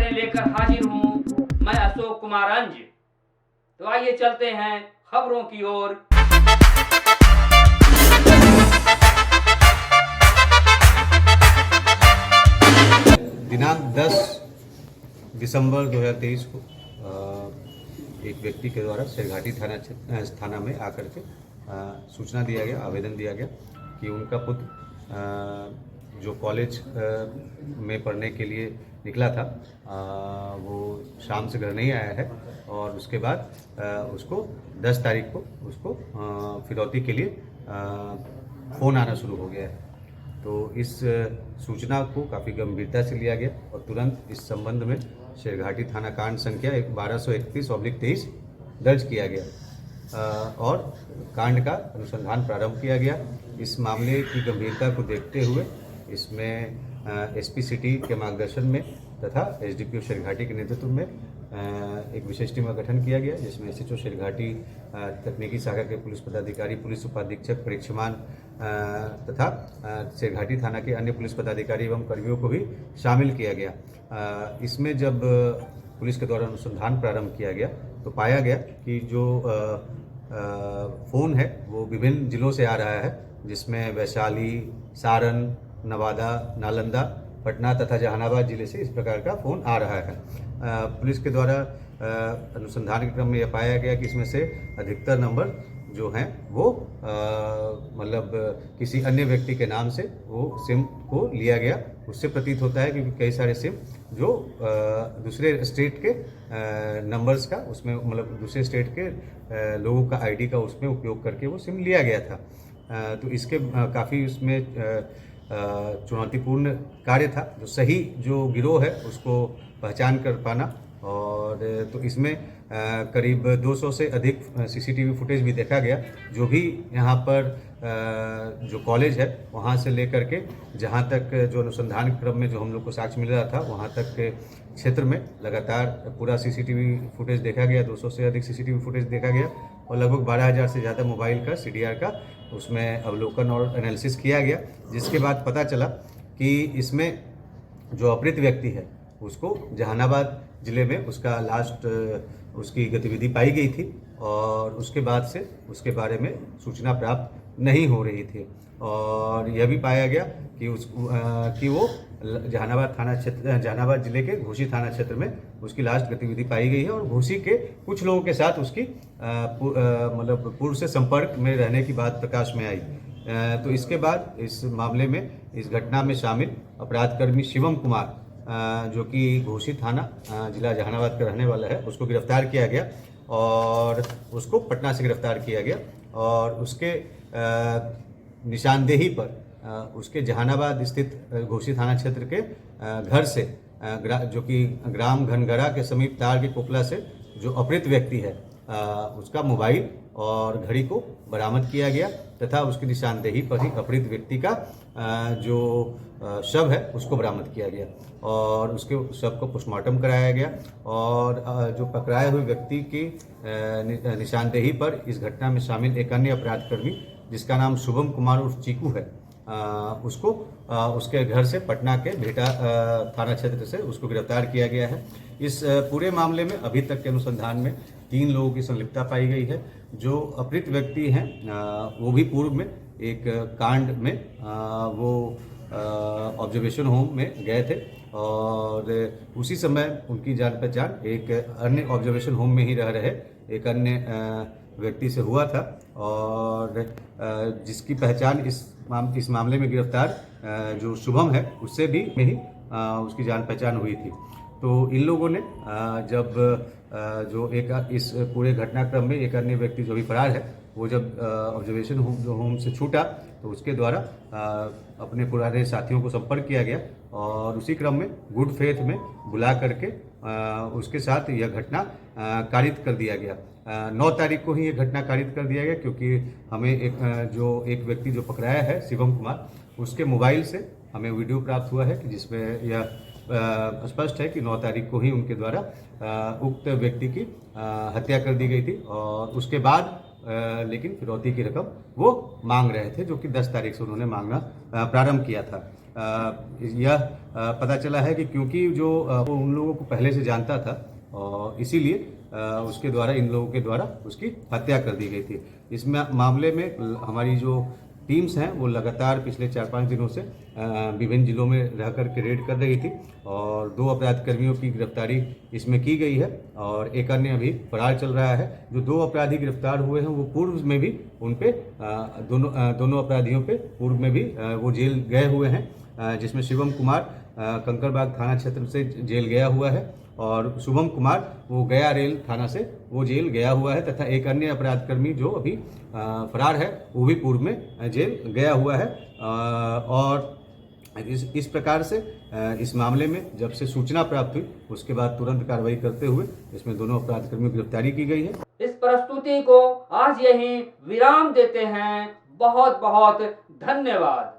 खबरें लेकर हाजिर हूँ मैं अशोक कुमार अंज। तो आइए चलते हैं खबरों की ओर। दिनांक 10 दिसंबर 2023 को एक व्यक्ति के द्वारा शेरघाटी थाना में आकर के सूचना दिया गया, आवेदन दिया गया कि उनका पुत्र जो कॉलेज में पढ़ने के लिए निकला था वो शाम से घर नहीं आया है और उसके बाद उसको 10 तारीख को उसको फिरौती के लिए फ़ोन आना शुरू हो गया है। तो इस सूचना को काफ़ी गंभीरता से लिया गया और तुरंत इस संबंध में शेरघाटी थाना कांड संख्या 1231/23 दर्ज किया गया और कांड का अनुसंधान प्रारंभ किया गया। इस मामले की गंभीरता को देखते हुए इसमें एसपी सिटी के मार्गदर्शन में तथा एसडीपीओ शेरघाटी के नेतृत्व में एक विशेष टीम का गठन किया गया, जिसमें एसएचओ शेरघाटी, तकनीकी शाखा के पुलिस पदाधिकारी, पुलिस उपाधीक्षक, परीक्षमान तथा शेरघाटी थाना के अन्य पुलिस पदाधिकारी एवं कर्मियों को भी शामिल किया गया। इसमें जब पुलिस के द्वारा अनुसंधान प्रारंभ किया गया तो पाया गया कि जो फ़ोन है वो विभिन्न जिलों से आ रहा है, जिसमें वैशाली, सारण, नवादा, नालंदा, पटना तथा जहानाबाद जिले से इस प्रकार का फ़ोन आ रहा है। पुलिस के द्वारा अनुसंधान के क्रम में यह पाया गया कि इसमें से अधिकतर नंबर जो हैं वो मतलब किसी अन्य व्यक्ति के नाम से वो सिम को लिया गया। उससे प्रतीत होता है क्योंकि कई सारे सिम जो दूसरे स्टेट के नंबर्स का उसमें मतलब दूसरे स्टेट के लोगों का आईडी का उसमें उपयोग करके वो सिम लिया गया था। तो इसके काफ़ी उसमें चुनौतीपूर्ण कार्य था। जो सही जो गिरोह है उसको पहचान कर पाना और तो इसमें करीब 200 से अधिक सीसीटीवी फुटेज भी देखा गया। जो भी यहाँ पर जो कॉलेज है वहाँ से लेकर के जहाँ तक जो अनुसंधान क्रम में जो हम लोग को साक्ष्य मिल रहा था वहाँ तक के क्षेत्र में लगातार पूरा सीसीटीवी फुटेज देखा गया। 200 से अधिक सीसीटीवी फुटेज देखा गया और लगभग 12,000 से ज़्यादा मोबाइल का सीडीआर का उसमें अवलोकन और एनालिसिस किया गया, जिसके बाद पता चला कि इसमें जो अपहृत व्यक्ति है उसको जहानाबाद ज़िले में उसका लास्ट उसकी गतिविधि पाई गई थी और उसके बाद से उसके बारे में सूचना प्राप्त नहीं हो रही थी। और यह भी पाया गया कि वो जहानाबाद ज़िले के घोसी थाना क्षेत्र में उसकी लास्ट गतिविधि पाई गई है और घोसी के कुछ लोगों के साथ उसकी मतलब पूर्व से संपर्क में रहने की बात प्रकाश में आई। तो इसके बाद इस मामले में इस घटना में शामिल अपराधकर्मी शिवम कुमार जो कि घोसी थाना जिला जहानाबाद का रहने वाला है उसको गिरफ्तार किया गया और उसको पटना से गिरफ्तार किया गया और उसके निशानदेही पर उसके जहानाबाद स्थित घोसी थाना क्षेत्र के घर से जो कि ग्राम घनगरा के समीप तार के कोपला से जो अपहृत व्यक्ति है उसका मोबाइल और घड़ी को बरामद किया गया तथा उसकी निशानदेही पर ही अपहृत व्यक्ति का जो शव है उसको बरामद किया गया और उसके शव को पोस्टमार्टम कराया गया और जो पकड़ाए हुए व्यक्ति की निशानदेही पर इस घटना में शामिल एक अन्य अपराधकर्मी जिसका नाम शुभम कुमार उर्फ चीकू है उसको उसके घर से पटना के भेटा थाना क्षेत्र से उसको गिरफ्तार किया गया है। इस पूरे मामले में अभी तक के अनुसंधान में 3 लोगों की संलिप्तता पाई गई है। जो अपहृत व्यक्ति हैं वो भी पूर्व में एक कांड में वो ऑब्जर्वेशन होम में गए थे और उसी समय उनकी जान पहचान एक अन्य ऑब्जर्वेशन होम में ही रह रहे एक अन्य व्यक्ति से हुआ था और जिसकी पहचान इस मामले में गिरफ्तार जो शुभम है उससे भी में ही उसकी जान पहचान हुई थी। तो इन लोगों ने जब जो एक इस पूरे घटनाक्रम में एक अन्य व्यक्ति जो भी फरार है वो जब ऑब्जर्वेशन होम से छूटा तो उसके द्वारा अपने पुराने साथियों को संपर्क किया गया और उसी क्रम में गुड फेथ में बुला करके उसके साथ यह घटना कारित कर दिया गया। 9 तारीख को ही ये घटना कारित कर दिया गया क्योंकि हमें एक व्यक्ति जो पकड़ाया है शिवम कुमार उसके मोबाइल से हमें वीडियो प्राप्त हुआ है कि जिसमें यह स्पष्ट है कि 9 तारीख को ही उनके द्वारा उक्त व्यक्ति की हत्या कर दी गई थी और उसके बाद लेकिन फिरौती की रकम वो मांग रहे थे जो कि 10 तारीख से उन्होंने मांगना प्रारंभ किया था। यह पता चला है कि क्योंकि जो वो उन लोगों को पहले से जानता था और इसीलिए उसके द्वारा इन लोगों के द्वारा उसकी हत्या कर दी गई थी। इस मामले में हमारी जो टीम्स हैं वो लगातार पिछले 4-5 दिनों से विभिन्न जिलों में रह कर के रेड कर रही थी और 2 अपराधकर्मियों की गिरफ्तारी इसमें की गई है और एक अन्य अभी फरार चल रहा है। जो 2 अपराधी गिरफ्तार हुए हैं वो पूर्व में भी उन पे दोनों अपराधियों पे पूर्व में भी वो जेल गए हुए हैं, जिसमें शिवम कुमार कंकड़बाग थाना क्षेत्र से जेल गया हुआ है और शुभम कुमार वो गया रेल थाना से वो जेल गया हुआ है तथा एक अन्य अपराधकर्मी जो अभी फरार है वो भी पूर्व में जेल गया हुआ है। और इस प्रकार से इस मामले में जब से सूचना प्राप्त हुई उसके बाद तुरंत कार्रवाई करते हुए इसमें दोनों अपराधकर्मियों की गिरफ्तारी की गई है। इस प्रस्तुति को आज यहीं विराम देते हैं। बहुत बहुत धन्यवाद।